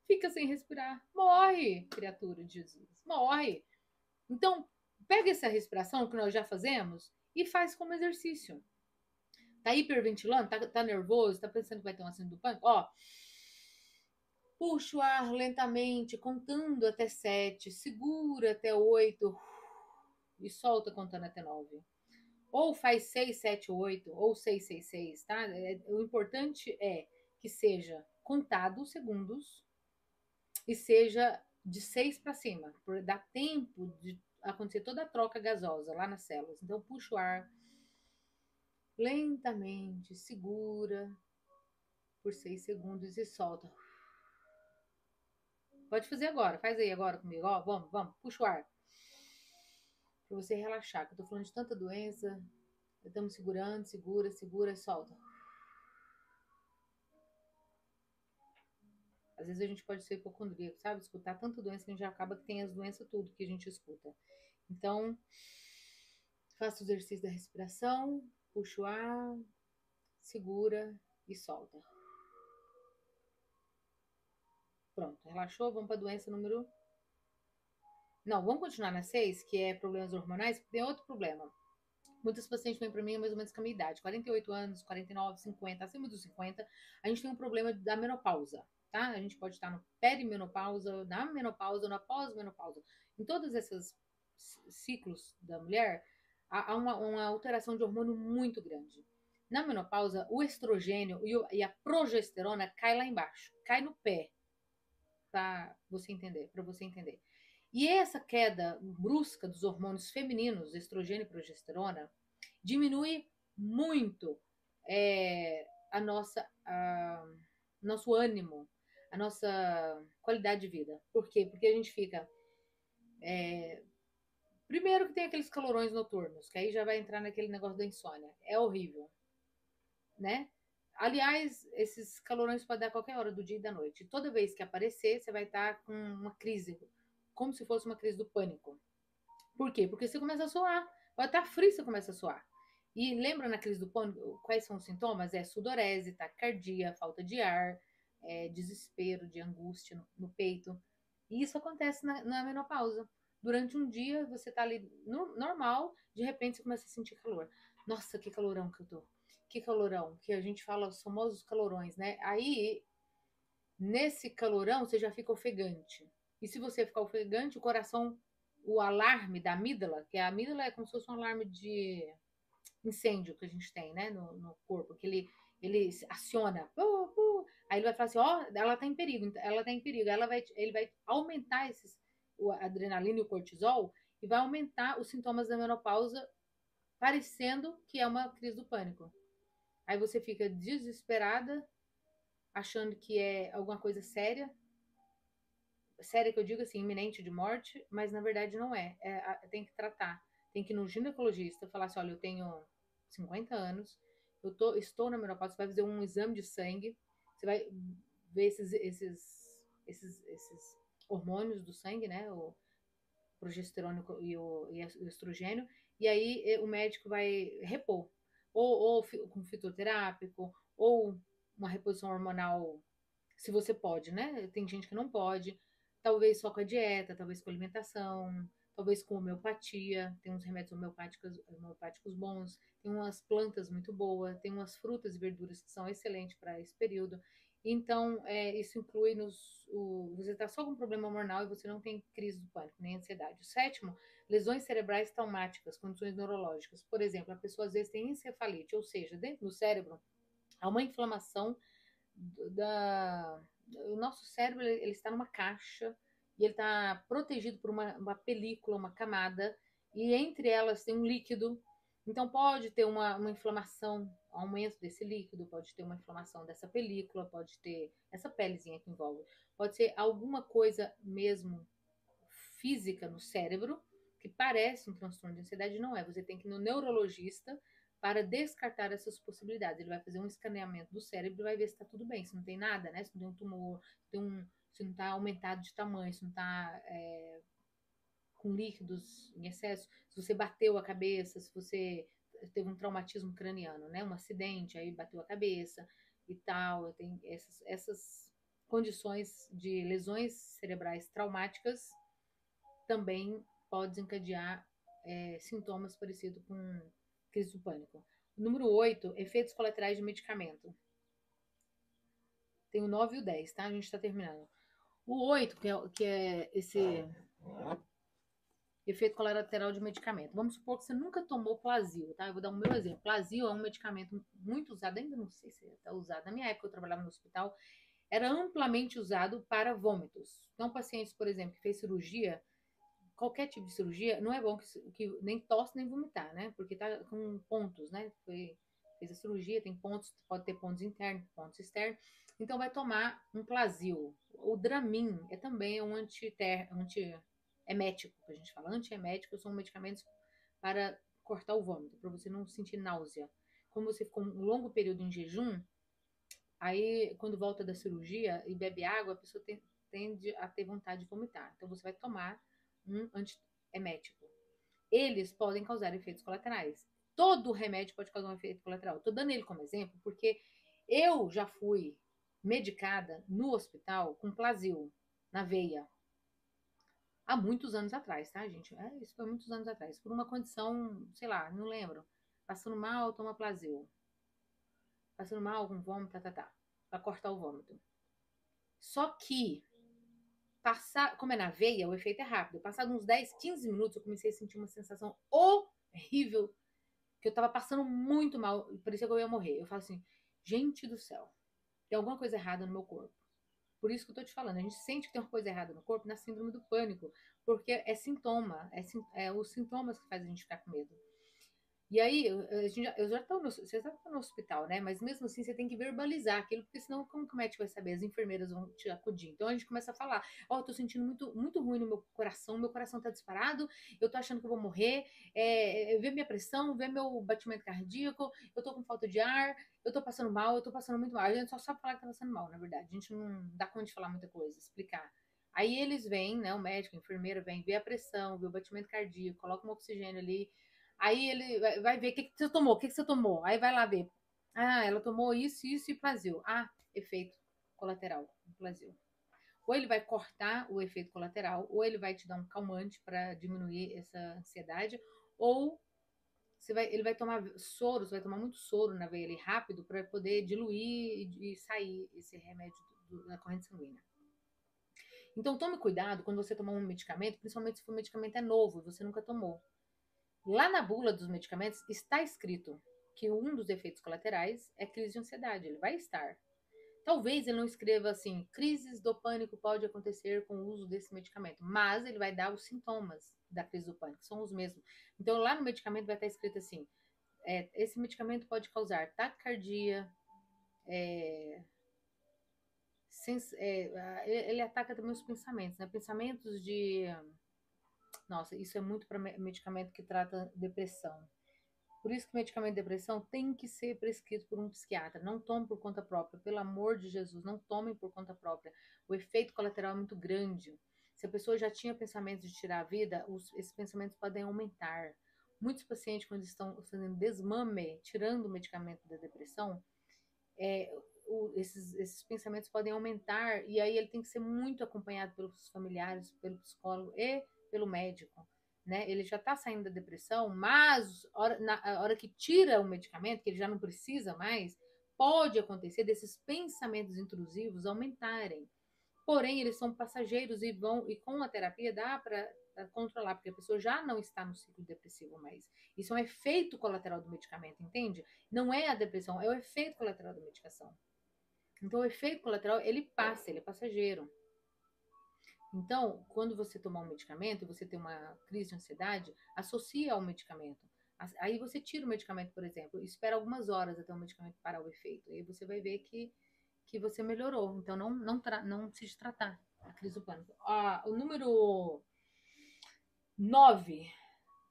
Fica sem respirar. Morre, criatura de Jesus. Morre. Então, pega essa respiração que nós já fazemos e faz como exercício. Tá hiperventilando? Tá nervoso? Tá pensando que vai ter um acidente do pânico? Ó, puxa o ar lentamente, contando até 7, segura até 8 e solta contando até 9. Ou faz 6, 7, 8, ou 6, 6, 6, tá? O importante é que seja contado os segundos e seja de 6 para cima, para dar tempo de acontecer toda a troca gasosa lá nas células. Então, puxa o ar lentamente, segura por 6 segundos e solta. Pode fazer agora, faz aí agora comigo, ó, vamos, puxa o ar. Pra você relaxar, que eu tô falando de tanta doença, estamos segurando, segura e solta. Às vezes a gente pode ser hipocondríaco, sabe? Escutar tanta doença que a gente já acaba que tem as doenças tudo que a gente escuta. Então, faça o exercício da respiração, puxa o ar, segura e solta. Pronto, relaxou, vamos para a doença número... Não, vamos continuar na 6, que é problemas hormonais, porque tem outro problema. Muitos pacientes vêm para mim mais ou menos com a minha idade, 48 anos, 49, 50, acima dos 50, a gente tem um problema da menopausa, tá? A gente pode estar no perimenopausa, na menopausa, na pós-menopausa. Em todos esses ciclos da mulher, há uma alteração de hormônio muito grande. Na menopausa, o estrogênio e a progesterona cai lá embaixo, cai no pé, para você entender. E essa queda brusca dos hormônios femininos, estrogênio e progesterona, diminui muito nosso ânimo, a nossa qualidade de vida. Por quê? Porque a gente fica... Primeiro que tem aqueles calorões noturnos, que aí já vai entrar naquele negócio da insônia. É horrível, né? Aliás, esses calorões podem dar a qualquer hora do dia e da noite. Toda vez que aparecer, você vai estar com uma crise, como se fosse uma crise do pânico. Por quê? Porque você começa a suar. Vai estar frio, você começa a suar. E lembra na crise do pânico, quais são os sintomas? É sudorese, taquicardia, falta de ar, desespero, de angústia no peito. E isso acontece na menopausa. Durante um dia, você tá ali normal, de repente você começa a sentir calor. Nossa, que calorão que eu tô. Que calorão, que a gente fala os famosos calorões, né? Aí, nesse calorão, você já fica ofegante. E se você ficar ofegante, o coração, o alarme da amígdala, que a amígdala é como se fosse um alarme de incêndio que a gente tem, né, no corpo, que ele aciona, aí ele vai falar assim, ó, ela tá em perigo, ele vai aumentar o adrenalina e o cortisol e vai aumentar os sintomas da menopausa, parecendo que é uma crise do pânico. Aí você fica desesperada, achando que é alguma coisa séria que eu digo assim, iminente de morte, mas na verdade não é. Tem que tratar. Tem que ir no ginecologista falar assim, olha, eu tenho 50 anos, estou na menopausa, você vai fazer um exame de sangue, você vai ver esses hormônios do sangue, né? O progesterona e o estrogênio, e aí o médico vai repor, ou com fitoterápico, ou uma reposição hormonal, se você pode, né? Tem gente que não pode, talvez só com a dieta, talvez com a alimentação, talvez com homeopatia, tem uns remédios homeopáticos bons, tem umas plantas muito boas, tem umas frutas e verduras que são excelentes para esse período. Então, isso inclui você está só com um problema hormonal e você não tem crise do pânico, nem ansiedade. O sétimo, lesões cerebrais traumáticas, condições neurológicas. Por exemplo, a pessoa às vezes tem encefalite, ou seja, dentro do cérebro há uma inflamação o nosso cérebro ele está numa caixa e ele está protegido por uma película, uma camada e entre elas tem um líquido. Então pode ter uma inflamação, aumento desse líquido, pode ter uma inflamação dessa película, pode ter essa pelezinha que envolve, pode ser alguma coisa mesmo física no cérebro que parece um transtorno de ansiedade, não é. Você tem que ir no neurologista para descartar essas possibilidades. Ele vai fazer um escaneamento do cérebro e vai ver se está tudo bem, se não tem nada, né? Se não tem um tumor, se não está aumentado de tamanho, se não está com líquidos em excesso, se você bateu a cabeça, se você teve um traumatismo craniano, né? Um acidente, aí bateu a cabeça e tal. Tem essas condições de lesões cerebrais traumáticas também pode desencadear sintomas parecidos com crise do pânico. Número 8, efeitos colaterais de medicamento. Tem o 9 e o 10, tá? A gente está terminando. O 8, que é esse efeito colateral de medicamento. Vamos supor que você nunca tomou Plasil, tá? Eu vou dar o meu exemplo. Plasil é um medicamento muito usado, ainda não sei se está usado. Na minha época, eu trabalhava no hospital, era amplamente usado para vômitos. Então, pacientes, por exemplo, que fez cirurgia, qualquer tipo de cirurgia, não é bom que nem tosse nem vomitar, né? Porque tá com pontos, né? Fez a cirurgia, tem pontos, pode ter pontos internos, pontos externos. Então vai tomar um Plasil. O Dramin também um antiemético, que a gente fala. Antieméticos são medicamentos para cortar o vômito, para você não sentir náusea. Como você ficou um longo período em jejum, aí quando volta da cirurgia e bebe água, a pessoa tende a ter vontade de vomitar. Então você vai tomar um antiemético. Eles podem causar efeitos colaterais. Todo remédio pode causar um efeito colateral. Estou dando ele como exemplo porque eu já fui medicada no hospital com Plasil na veia. Há muitos anos atrás, tá, gente? Isso foi muitos anos atrás. Por uma condição, sei lá, não lembro. Passando mal, toma Plasil. Passando mal, com vômito, pra cortar o vômito. Só que como é na veia, o efeito é rápido. Passado uns 10, 15 minutos, eu comecei a sentir uma sensação horrível, que eu tava passando muito mal, parecia que eu ia morrer. Eu falo assim, gente do céu, tem alguma coisa errada no meu corpo. Por isso que eu tô te falando, a gente sente que tem uma coisa errada no corpo na síndrome do pânico, porque é sintoma, é os sintomas que fazem a gente ficar com medo. E aí, eu já tô você já tá no hospital, né? Mas mesmo assim, você tem que verbalizar aquilo, porque senão como que o médico vai saber? As enfermeiras vão te acudir. Então a gente começa a falar: Ó, eu tô sentindo muito ruim no meu coração tá disparado, eu tô achando que eu vou morrer, vê minha pressão, vê meu batimento cardíaco, eu tô com falta de ar, eu tô passando mal, eu tô passando muito mal. A gente só sabe falar que tá passando mal, na verdade. A gente não dá conta de falar muita coisa, explicar. Aí eles vêm, né? O médico, a enfermeira vem ver a pressão, ver o batimento cardíaco, coloca um oxigênio ali. Aí ele vai ver o que você tomou, o que você tomou. Aí vai lá ver. Ah, ela tomou isso e Plasil. Ah, efeito colateral, Plasil. Ou ele vai cortar o efeito colateral, ou ele vai te dar um calmante para diminuir essa ansiedade, ou ele vai tomar soro, você vai tomar muito soro na veia ali rápido para poder diluir e sair esse remédio da corrente sanguínea. Então tome cuidado quando você tomar um medicamento, principalmente se o medicamento é novo e você nunca tomou. Lá na bula dos medicamentos está escrito que um dos efeitos colaterais é crise de ansiedade. Ele vai estar. Talvez ele não escreva assim, crises do pânico pode acontecer com o uso desse medicamento, mas ele vai dar os sintomas da crise do pânico, são os mesmos. Então lá no medicamento vai estar escrito assim, esse medicamento pode causar taquicardia, ele ataca também os pensamentos, né? Pensamentos de, nossa, isso é muito para medicamento que trata depressão. Por isso que o medicamento de depressão tem que ser prescrito por um psiquiatra. Não tome por conta própria. Pelo amor de Jesus, não tomem por conta própria. O efeito colateral é muito grande. Se a pessoa já tinha pensamentos de tirar a vida, esses pensamentos podem aumentar. Muitos pacientes, quando estão fazendo desmame, tirando o medicamento da depressão, esses pensamentos podem aumentar. E aí ele tem que ser muito acompanhado pelos familiares, pelo psicólogo e pelo médico. Né? Ele já está saindo da depressão, mas na hora que tira o medicamento, que ele já não precisa mais, pode acontecer desses pensamentos intrusivos aumentarem. Porém, eles são passageiros e com a terapia dá para controlar, porque a pessoa já não está no ciclo depressivo mais. Isso é um efeito colateral do medicamento, entende? Não é a depressão, é o efeito colateral da medicação. Então, o efeito colateral, ele passa, ele é passageiro. Então, quando você tomar um medicamento e você tem uma crise de ansiedade, associa ao medicamento. Aí você tira o medicamento, por exemplo, e espera algumas horas até o medicamento parar o efeito. Aí você vai ver que você melhorou. Então, não precisa tratar a crise do pânico. O número 9,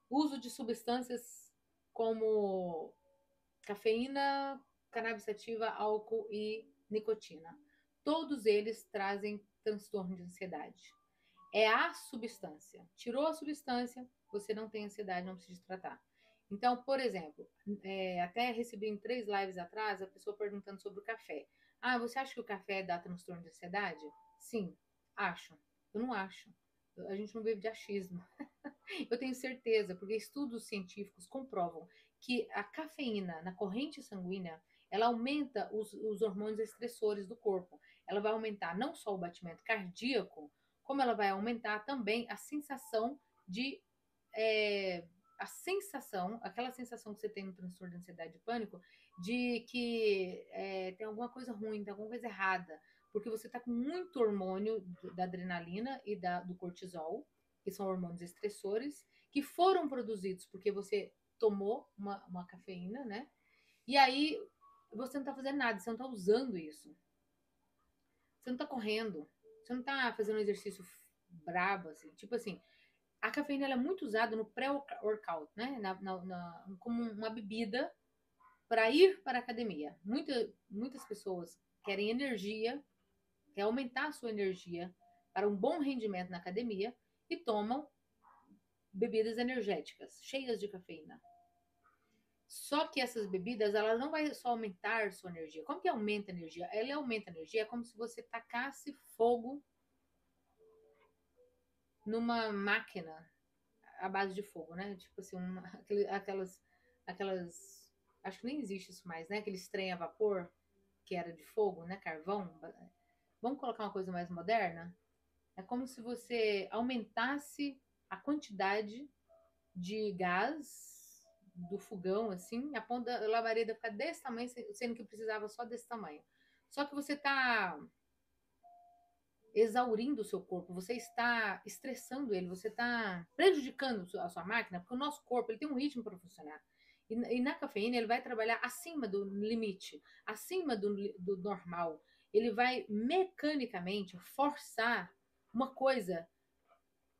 uso de substâncias como cafeína, cannabis sativa, álcool e nicotina. Todos eles trazem transtorno de ansiedade. É a substância. Tirou a substância, você não tem ansiedade, não precisa tratar. Então, por exemplo, até recebi em 3 lives atrás a pessoa perguntando sobre o café. Ah, você acha que o café dá transtorno de ansiedade? Sim, acho. Eu não acho. A gente não vive de achismo. Eu tenho certeza, porque estudos científicos comprovam que a cafeína na corrente sanguínea, ela aumenta os hormônios estressores do corpo. Ela vai aumentar não só o batimento cardíaco, como ela vai aumentar também a sensação de é, aquela sensação que você tem no transtorno de ansiedade e pânico, de que tem alguma coisa ruim, tem alguma coisa errada, porque você está com muito hormônio da adrenalina e do cortisol, que são hormônios estressores, que foram produzidos porque você tomou uma cafeína, né? E aí você não está fazendo nada, você não está usando isso. Você não está correndo, você não está fazendo um exercício brabo, assim. Tipo assim, a cafeína é muito usada no pré-workout, né? Como uma bebida para ir para a academia. Muitas pessoas querem energia, querem aumentar a sua energia para um bom rendimento na academia e tomam bebidas energéticas, cheias de cafeína. Só que essas bebidas, elas não vai só aumentar sua energia. Como que aumenta a energia? Ela aumenta a energia, é como se você tacasse fogo numa máquina à base de fogo, né? Tipo assim, aquelas, acho que nem existe isso mais, né? Aqueles trem a vapor que era de fogo, né? Carvão. Vamos colocar uma coisa mais moderna? É como se você aumentasse a quantidade de gás do fogão, assim, a ponta da labareda ficar desse tamanho, sendo que precisava só desse tamanho. Só que você está exaurindo o seu corpo, você está estressando ele, você está prejudicando a sua máquina, porque o nosso corpo ele tem um ritmo para funcionar. E na cafeína ele vai trabalhar acima do limite, acima do normal. Ele vai mecanicamente forçar uma coisa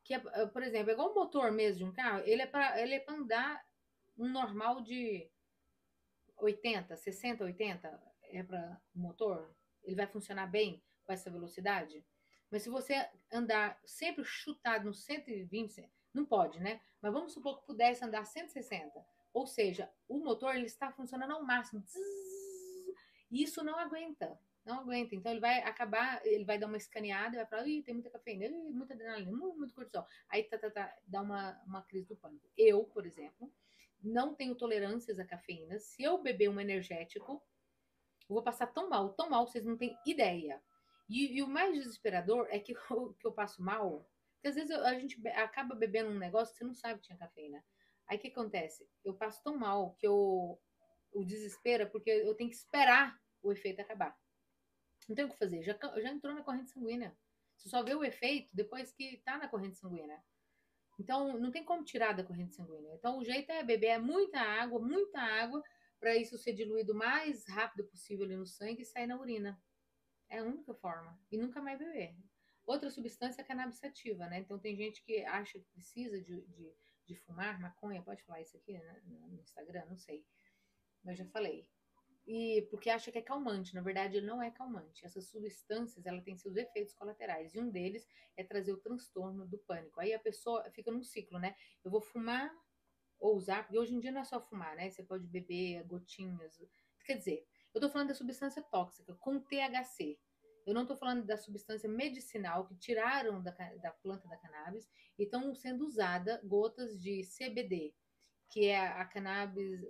que, por exemplo, é igual o motor mesmo de um carro, ele é para andar um normal de 80, 60, 80 é para o motor, ele vai funcionar bem com essa velocidade. Mas se você andar sempre chutado no 120, não pode, né? Mas vamos supor que pudesse andar 160. Ou seja, o motor ele está funcionando ao máximo. E isso não aguenta. Não aguenta. Então ele vai acabar, ele vai dar uma escaneada, vai falar, ih, tem muita cafeína, muita adrenalina, muito cortisol. Aí dá uma crise do pânico. Eu, por exemplo, não tenho tolerâncias à cafeína. Se eu beber um energético, eu vou passar tão mal, vocês não têm ideia. E o mais desesperador é que eu passo mal, porque às vezes a gente acaba bebendo um negócio que você não sabe que tinha cafeína. Aí o que acontece? Eu passo tão mal que o desespero é porque eu tenho que esperar o efeito acabar. Não tem o que fazer, já entrou na corrente sanguínea. Você só vê o efeito depois que tá na corrente sanguínea. Então, não tem como tirar da corrente sanguínea. Então, o jeito é beber muita água, para isso ser diluído o mais rápido possível ali no sangue e sair na urina. É a única forma. E nunca mais beber. Outra substância é a cannabis sativa, né? Então, tem gente que acha que precisa de fumar maconha. Pode falar isso aqui né? No Instagram? Não sei. Mas já falei. E porque acha que é calmante, na verdade ele não é calmante. Essas substâncias, ela tem seus efeitos colaterais, e um deles é trazer o transtorno do pânico. Aí a pessoa fica num ciclo, né? Eu vou fumar ou usar, porque hoje em dia não é só fumar, né? Você pode beber gotinhas. Quer dizer, eu tô falando da substância tóxica com THC. Eu não tô falando da substância medicinal que tiraram da planta da cannabis e estão sendo usadas gotas de CBD, que é a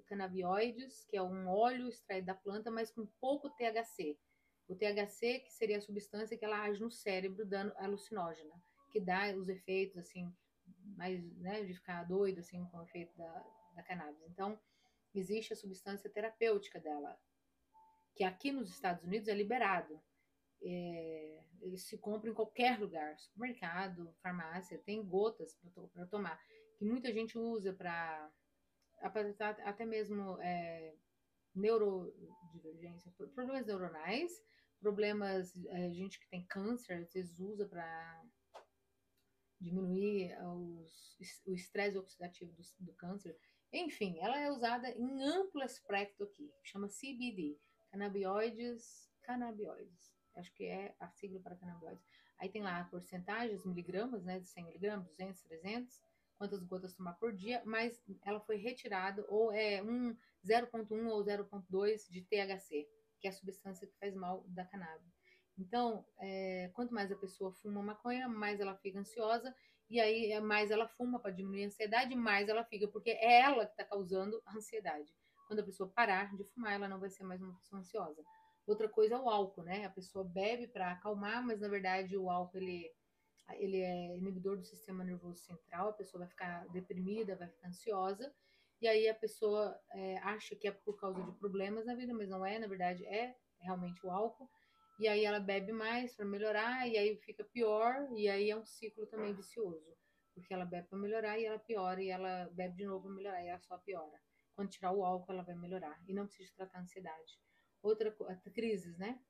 canabinoides, que é um óleo extraído da planta, mas com pouco THC. O THC, que seria a substância que ela age no cérebro, dando alucinógena, que dá os efeitos, assim, mais, né, de ficar doido, assim, com o efeito da cannabis. Então, existe a substância terapêutica dela, que aqui nos Estados Unidos é liberado. Eles se compram em qualquer lugar, supermercado, farmácia, tem gotas para tomar, que muita gente usa para até mesmo neurodivergência, problemas neuronais, problemas, gente que tem câncer, às vezes usa para diminuir o estresse oxidativo do câncer. Enfim, ela é usada em amplo espectro aqui, chama CBD, canabioides, acho que é a sigla para canabioides. Aí tem lá a porcentagem, os miligramas, né, de 100 miligramas, 200, 300, quantas gotas tomar por dia, mas ela foi retirada, ou é 0,1 ou 0,2 de THC, que é a substância que faz mal da cannabis. Então, quanto mais a pessoa fuma maconha, mais ela fica ansiosa, e aí mais ela fuma para diminuir a ansiedade, mais ela fica, porque é ela que está causando a ansiedade. Quando a pessoa parar de fumar, ela não vai ser mais uma pessoa ansiosa. Outra coisa é o álcool, né? A pessoa bebe para acalmar, mas na verdade o álcool ele é inibidor do sistema nervoso central, a pessoa vai ficar deprimida, vai ficar ansiosa, e aí a pessoa acha que é por causa de problemas na vida, mas não é, na verdade é realmente o álcool, e aí ela bebe mais para melhorar, e aí fica pior, e aí é um ciclo também vicioso, porque ela bebe para melhorar e ela piora, e ela bebe de novo para melhorar e ela só piora. Quando tirar o álcool, ela vai melhorar, e não precisa tratar a ansiedade. Outra crises, né?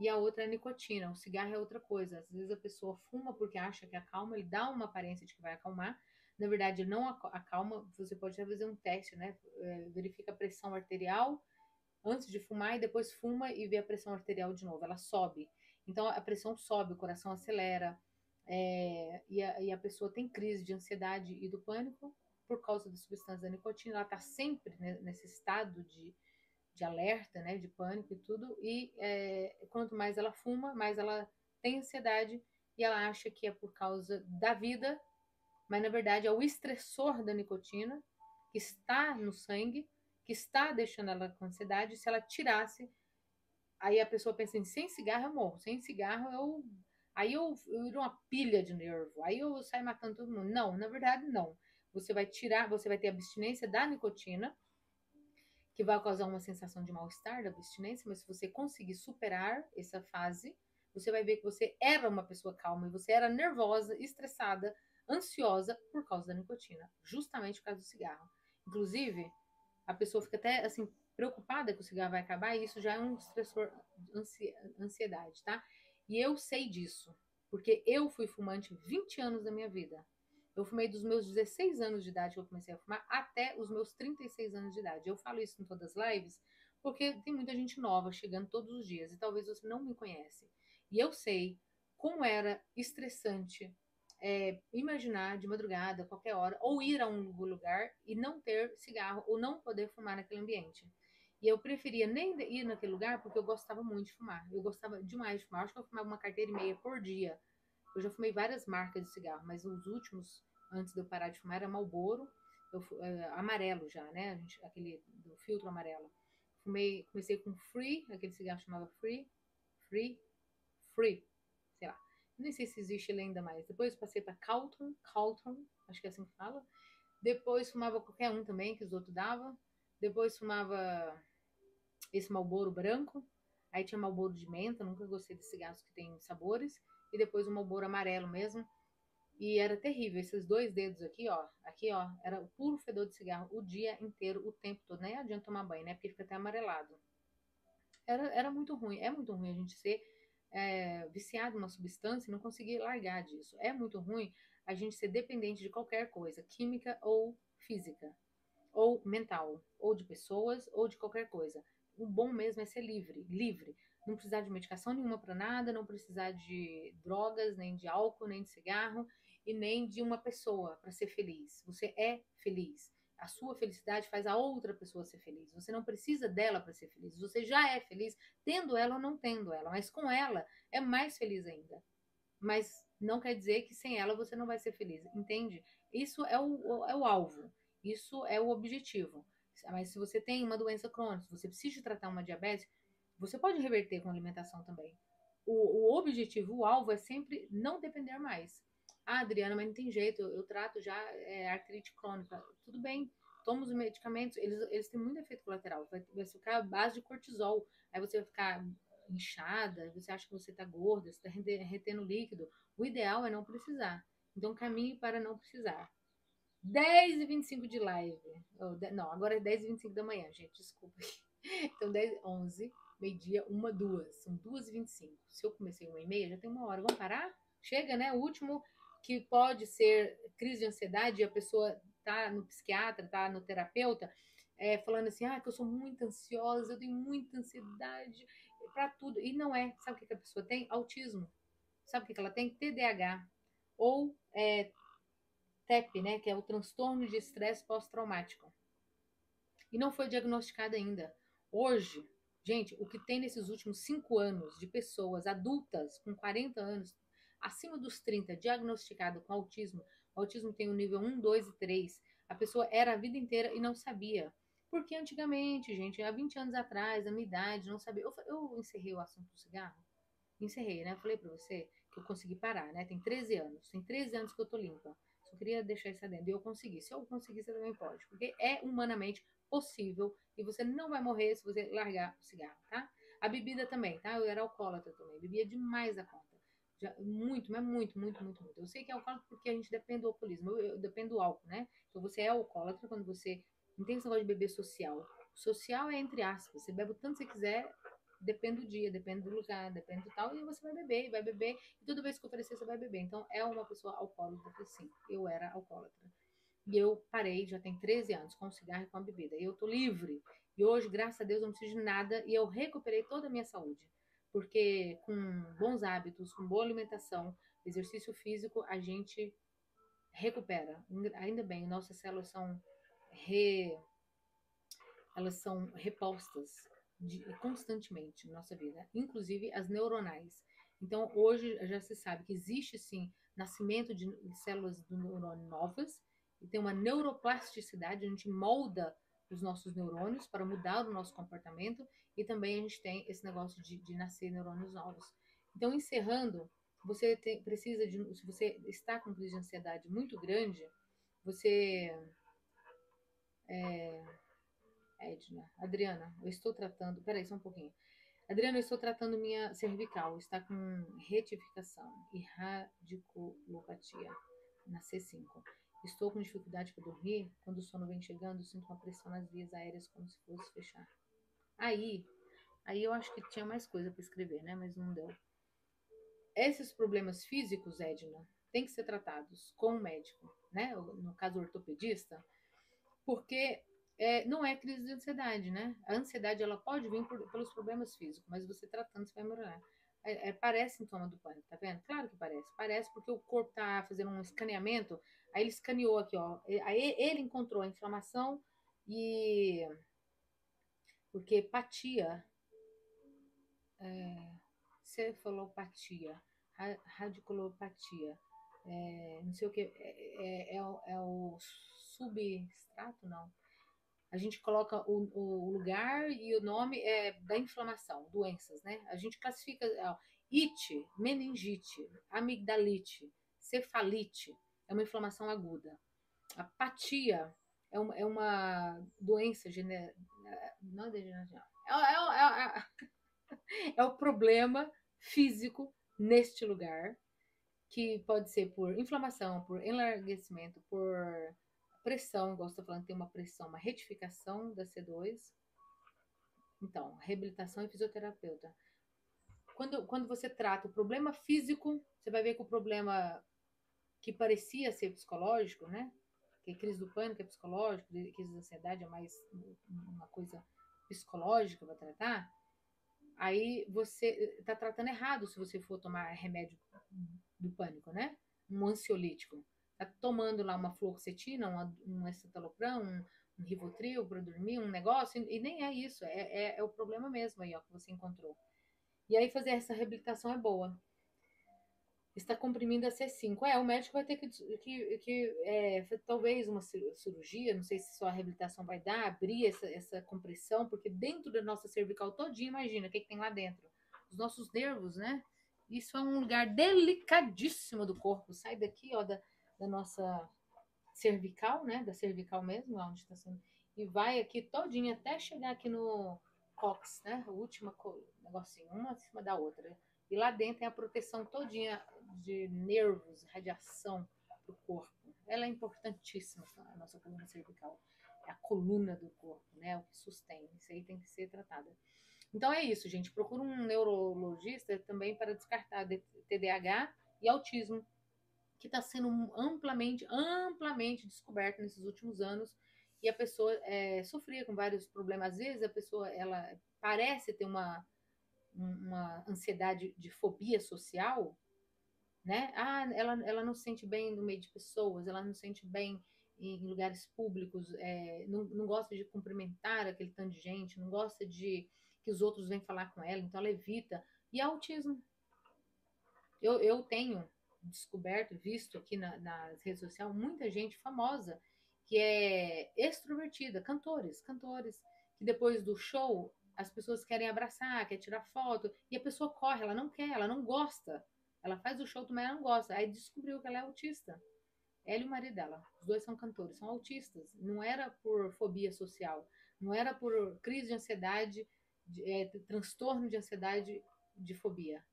E a outra é a nicotina. O cigarro é outra coisa. Às vezes a pessoa fuma porque acha que acalma, ele dá uma aparência de que vai acalmar. Na verdade, ele não acalma. Você pode até fazer um teste, né? Verifica a pressão arterial antes de fumar e depois fuma e vê a pressão arterial de novo. Ela sobe. Então a pressão sobe, o coração acelera. E a pessoa tem crise de ansiedade e do pânico por causa da substância da nicotina. Ela está sempre nesse estado de alerta, né, de pânico e tudo, e quanto mais ela fuma, mais ela tem ansiedade e ela acha que é por causa da vida, mas na verdade é o estressor da nicotina que está no sangue, que está deixando ela com ansiedade. Se ela tirasse, aí a pessoa pensa em sem cigarro eu morro, sem cigarro eu viro uma pilha de nervo, aí eu saio matando todo mundo. Não, na verdade não. Você vai tirar, você vai ter abstinência da nicotina, que vai causar uma sensação de mal-estar da abstinência, mas se você conseguir superar essa fase, você vai ver que você era uma pessoa calma e você era nervosa, estressada, ansiosa por causa da nicotina, justamente por causa do cigarro. Inclusive, a pessoa fica até assim preocupada que o cigarro vai acabar e isso já é um estressor, ansiedade, tá? E eu sei disso, porque eu fui fumante 20 anos da minha vida. Eu fumei dos meus 16 anos de idade que eu comecei a fumar até os meus 36 anos de idade. Eu falo isso em todas as lives porque tem muita gente nova chegando todos os dias e talvez você não me conhece. E eu sei como era estressante imaginar de madrugada, qualquer hora, ou ir a um lugar e não ter cigarro ou não poder fumar naquele ambiente. E eu preferia nem ir naquele lugar porque eu gostava muito de fumar. Eu gostava demais de fumar. Acho que eu fumava uma carteira e meia por dia. Eu já fumei várias marcas de cigarro, mas os últimos, antes de eu parar de fumar, era Marlboro, amarelo já, né? Aquele do filtro amarelo. Comecei com Free, aquele cigarro chamava Free, sei lá. Nem sei se existe ele ainda mais. Depois passei para Calton, acho que é assim que fala. Depois fumava qualquer um também, que os outros davam. Depois fumava esse Marlboro branco. Aí tinha Marlboro de menta, nunca gostei de cigarros que tem sabores. E depois o Marlboro amarelo mesmo. E era terrível, esses dois dedos aqui, ó, era o puro fedor de cigarro o dia inteiro, o tempo todo. Nem adianta tomar banho, né? Porque fica até amarelado. Era muito ruim, é muito ruim a gente ser viciado em uma substância e não conseguir largar disso. É muito ruim a gente ser dependente de qualquer coisa, química ou física, ou mental, ou de pessoas, ou de qualquer coisa. O bom mesmo é ser livre, livre. Não precisar de medicação nenhuma para nada, não precisar de drogas, nem de álcool, nem de cigarro, e nem de uma pessoa para ser feliz. Você é feliz. A sua felicidade faz a outra pessoa ser feliz. Você não precisa dela para ser feliz. Você já é feliz tendo ela ou não tendo ela, mas com ela é mais feliz ainda. Mas não quer dizer que sem ela você não vai ser feliz, entende? Isso é o alvo, isso é o objetivo. Mas se você tem uma doença crônica, se você precisa tratar uma diabetes, você pode reverter com alimentação também. O objetivo, o alvo é sempre não depender mais. Ah, Adriana, mas não tem jeito, eu trato já artrite crônica. Tudo bem, toma os medicamentos, eles têm muito efeito colateral. Vai ficar a base de cortisol, aí você vai ficar inchada, você acha que você está gorda, você está retendo líquido, o ideal é não precisar. Então, caminhe para não precisar. 10h25 de live. Não, agora é 10h25 da manhã, gente, desculpa. Então, 10, 11, meio-dia, 1, 2. São 2h25. Se eu comecei 1h30, já tem 1 hora. Vamos parar? Chega, né? O último, que pode ser crise de ansiedade, e a pessoa tá no psiquiatra, tá no terapeuta, falando assim, que eu sou muito ansiosa, eu tenho muita ansiedade para tudo. E não é. Sabe o que a pessoa tem? Autismo. Sabe o que ela tem? TDAH. Ou TEP, né? Que é o transtorno de estresse pós-traumático. E não foi diagnosticado ainda. Hoje, gente, o que tem nesses últimos 5 anos de pessoas adultas com 40 anos, acima dos 30, diagnosticado com autismo, o autismo tem o nível 1, 2 e 3, a pessoa era a vida inteira e não sabia. Porque antigamente, gente, há 20 anos atrás, a minha idade, não sabia. Eu encerrei o assunto do cigarro? Encerrei, né? Falei pra você que eu consegui parar, né? Tem 13 anos. Tem 13 anos que eu tô limpa. Só queria deixar isso adentro. E eu consegui. Se eu conseguir, você também pode. Porque é humanamente possível e você não vai morrer se você largar o cigarro, tá? A bebida também, tá? Eu era alcoólatra também. Bebia demais a conta. Já, muito, mas muito, muito, muito, muito. Eu sei que é alcoólatra porque a gente depende do alcoolismo. Eu dependo do álcool, né? Então você é alcoólatra quando você não tem esse negócio de beber social. Social é entre aspas. Você bebe o tanto que você quiser, depende do dia, depende do lugar, depende do tal, e você vai beber, e toda vez que oferecer, você vai beber. Então, é uma pessoa alcoólatra, sim. Eu era alcoólatra. E eu parei, já tem 13 anos, com o cigarro e com a bebida. E eu tô livre. E hoje, graças a Deus, eu não preciso de nada, e eu recuperei toda a minha saúde. Porque com bons hábitos, com boa alimentação, exercício físico, a gente recupera. Ainda bem, nossas células são elas são repostas constantemente na nossa vida, inclusive as neuronais. Então, hoje já se sabe que existe sim nascimento de células do neurônio novas e tem uma neuroplasticidade, a gente molda os nossos neurônios para mudar o nosso comportamento e também a gente tem esse negócio de nascer neurônios novos. Então, encerrando, você precisa de, se você está com crise de ansiedade muito grande, você Edna, Adriana, eu estou tratando. Peraí, só um pouquinho. Adriana, eu estou tratando minha cervical. Está com retificação e radiculopatia na C5. Estou com dificuldade para dormir. Quando o sono vem chegando, sinto uma pressão nas vias aéreas como se fosse fechar. Aí, aí eu acho que tinha mais coisa para escrever, né? Mas não deu. Esses problemas físicos, Edna, têm que ser tratados com o médico, né? No caso, o ortopedista, porque não é crise de ansiedade, né? A ansiedade ela pode vir pelos problemas físicos, mas você tratando você vai melhorar. Parece sintoma do pânico, tá vendo? Claro que parece. Parece porque o corpo tá fazendo um escaneamento, aí ele escaneou aqui, ó. Aí ele encontrou a inflamação e porque cefalopatia, radiculopatia, não sei o que, é o substrato, não. A gente coloca o lugar e o nome da inflamação, doenças, né? A gente classifica ite, meningite, amigdalite, cefalite, é uma inflamação aguda. A patia é uma doença não degenerativa. É o problema físico neste lugar, que pode ser por inflamação, por enlarguecimento, por pressão, igual você está falando, tem uma pressão, uma retificação da C2. Então, reabilitação e fisioterapeuta. Quando você trata o problema físico, você vai ver que o problema que parecia ser psicológico, né? Que crise do pânico é psicológico, crise da ansiedade é mais uma coisa psicológica para tratar. Aí você está tratando errado se você for tomar remédio do pânico, né? Um ansiolítico. Tá tomando lá uma fluoxetina, um escitalopram, um Rivotril para dormir, um negócio, e nem é isso, é o problema mesmo aí, ó, que você encontrou. E aí fazer essa reabilitação é boa. Está comprimindo a C5. O médico vai ter que talvez uma cirurgia, não sei se só a reabilitação vai dar, abrir essa compressão, porque dentro da nossa cervical todinha, imagina o que tem lá dentro. Os nossos nervos, né? Isso é um lugar delicadíssimo do corpo. Sai daqui, ó, da nossa cervical, né? Da cervical mesmo, onde está sendo. E vai aqui todinha até chegar aqui COX, né? A última negocinho, uma em cima da outra. E lá dentro tem a proteção todinha de nervos, radiação para o corpo. Ela é importantíssima, a nossa coluna cervical. É a coluna do corpo, né? O que sustém. Isso aí tem que ser tratada. Então é isso, gente. Procura um neurologista também para descartar TDAH e autismo, que está sendo amplamente descoberto nesses últimos anos. E a pessoa sofria com vários problemas. Às vezes a pessoa ela parece ter uma ansiedade de fobia social, né? Ela não se sente bem no meio de pessoas, ela não se sente bem em lugares públicos, não gosta de cumprimentar aquele tanto de gente, não gosta de que os outros venham falar com ela, então ela evita. E autismo. Eu tenho descoberto, visto aqui nas redes sociais, muita gente famosa que é extrovertida, cantores, que depois do show as pessoas querem abraçar, quer tirar foto, e a pessoa corre, ela não quer, ela não gosta. Ela faz o show, mas ela não gosta. Aí descobriu que ela é autista. Ela e o marido dela, os dois são cantores, são autistas. Não era por fobia social, não era por crise de ansiedade, transtorno de ansiedade de fobia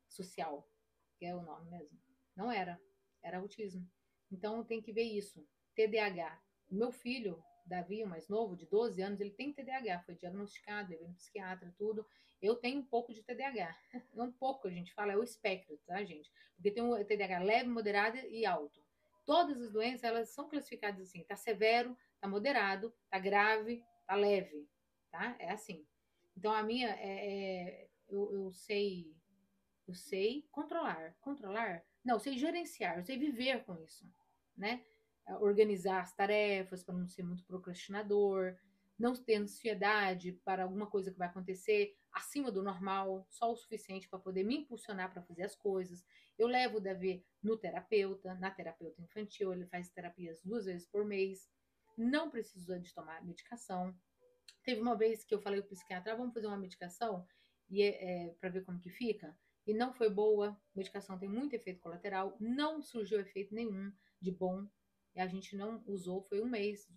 social, que é o nome mesmo. Não era. Era autismo. Então tem que ver isso. TDAH. O meu filho, Davi, o mais novo, de 12 anos, ele tem TDAH. Foi diagnosticado, ele veio no psiquiatra, tudo. Eu tenho um pouco de TDAH. Um pouco, a gente fala, é o espectro, tá, gente? Porque tem o TDAH leve, moderado e alto. Todas as doenças, elas são classificadas assim. Tá severo, tá moderado, tá grave, tá leve. Tá? É assim. Então a minha, eu sei controlar, não, eu sei gerenciar, eu sei viver com isso, né? Organizar as tarefas para não ser muito procrastinador, não ter ansiedade para alguma coisa que vai acontecer acima do normal, só o suficiente para poder me impulsionar para fazer as coisas. Eu levo o Davi no terapeuta, na terapeuta infantil, ele faz terapias 2 vezes por mês, não precisa de tomar medicação. Teve uma vez que eu falei para o psiquiatra, vamos fazer uma medicação e para ver como que fica. E não foi boa. A medicação tem muito efeito colateral. Não surgiu efeito nenhum de bom. E a gente não usou. Foi um mês,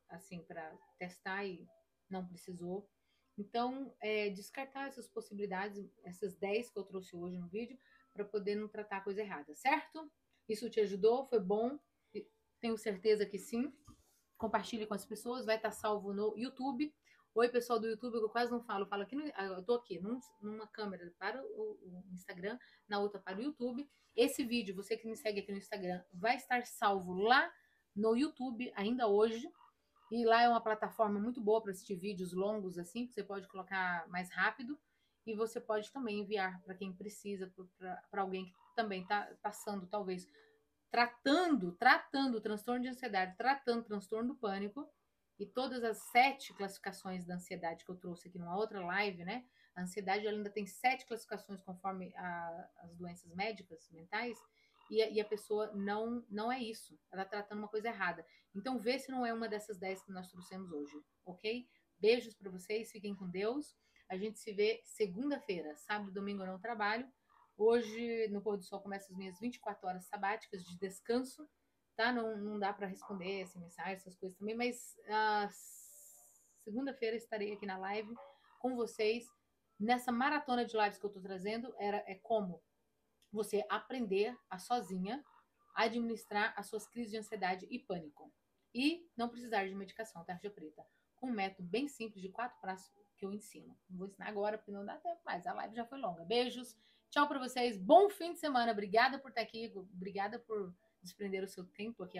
assim, para testar e não precisou. Então, descartar essas possibilidades, essas 10 que eu trouxe hoje no vídeo, para poder não tratar a coisa errada, certo? Isso te ajudou? Foi bom? Tenho certeza que sim. Compartilhe com as pessoas. Vai estar salvo no YouTube. Oi, pessoal do YouTube, eu quase não falo. Falo aqui, eu tô aqui numa câmera para o Instagram, na outra para o YouTube. Esse vídeo, você que me segue aqui no Instagram, vai estar salvo lá no YouTube ainda hoje. E lá é uma plataforma muito boa para assistir vídeos longos assim, que você pode colocar mais rápido. E você pode também enviar para quem precisa, para alguém que também está passando, talvez, tratando transtorno de ansiedade, tratando transtorno do pânico, e todas as 7 classificações da ansiedade que eu trouxe aqui numa outra live, né? A ansiedade ela ainda tem 7 classificações conforme as doenças médicas mentais, e a pessoa não é isso. Ela está tratando uma coisa errada. Então vê se não é uma dessas 10 que nós trouxemos hoje, ok? Beijos para vocês, fiquem com Deus. A gente se vê segunda-feira. Sábado e domingo eu não trabalho. Hoje, no pôr do sol, começam as minhas 24 horas sabáticas de descanso, tá? Não dá para responder essa mensagem, essas coisas também, mas segunda-feira estarei aqui na live com vocês. Nessa maratona de lives que eu estou trazendo, é como você aprender a sozinha administrar as suas crises de ansiedade e pânico. E não precisar de medicação, tarja preta. Com um método bem simples de 4 passos que eu ensino. Não vou ensinar agora porque não dá tempo mais. A live já foi longa. Beijos. Tchau para vocês. Bom fim de semana. Obrigada por estar aqui. Obrigada por desprender o seu tempo aqui